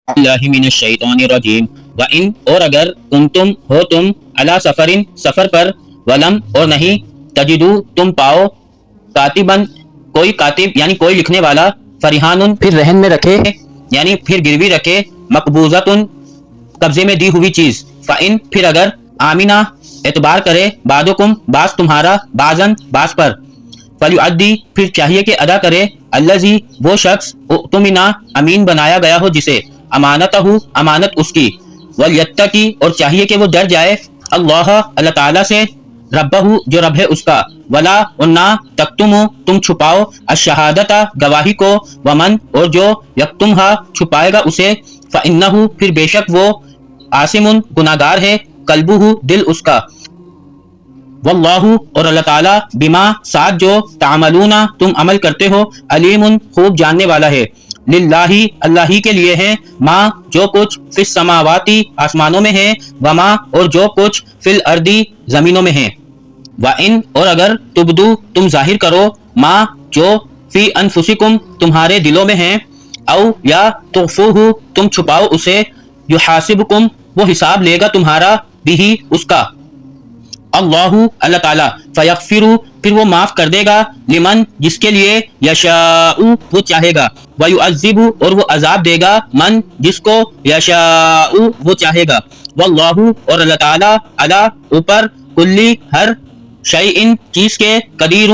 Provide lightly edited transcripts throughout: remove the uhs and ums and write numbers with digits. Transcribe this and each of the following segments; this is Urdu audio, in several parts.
اللہ من الشیطان الرجیم وَإِن اور اگر کنتم ہو تم علی سفرن سفر پر ولم اور نہیں تجدو تم پاؤ کاتبن کوئی کاتب یعنی کوئی لکھنے والا فریحان پھر رہن میں رکھے یعنی پھر گروی رکھے مقبوضۃ قبضے میں دی ہوئی چیز فَإِن پھر اگر آمینہ اعتبار کرے بعضکم بعض تمہارا بعضاً بعض پر فلیعدی پھر چاہیے کہ ادا کرے الذی وہ شخص اؤتمنہ امین بنایا گیا ہو جسے امانتہ امانت اس کی ولیتقی اور چاہیے کہ وہ ڈر جائے اللہ اللہ تعالیٰ سے ربہ جو رب ہے اس کا ولا اور نہ تکتمو تم چھپاؤ الشہادت گواہی کو ومن اور جو یکتمہا چھپائے گا اسے فإنہ پھر بے شک وہ عاصم گناہگار ہے قلبہ دل اس کا واللہ اور اللہ تعالیٰ بما ساتھ جو تعملون تم عمل کرتے ہو علیم خوب جاننے والا ہے للہ اللہ ہی کے لیے ہے ما جو کچھ فی السماواتی آسمانوں میں ہے وما اور جو کچھ فی الارضی زمینوں میں ہے وَإِن اور اگر تبدو تم ظاہر کرو ما جو فی انفسکم تمہارے دلوں میں ہے او یا تخفوہ تم چھپاؤ اسے یحاسبکم وہ حساب لے گا تمہارا بھی اس کا اللہ اللہ تعالیٰ فیغفر پھر وہ معاف کر دے گا لمن جس کے لیے یشاء وہ چاہے گا ویعذب اور وہ عذاب دے گا من جس کو یشاء وہ چاہے گا واللہ اور اللہ تعالیٰ علی اوپر کلی ہر شیء چیز کے قدیر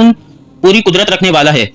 پوری قدرت رکھنے والا ہے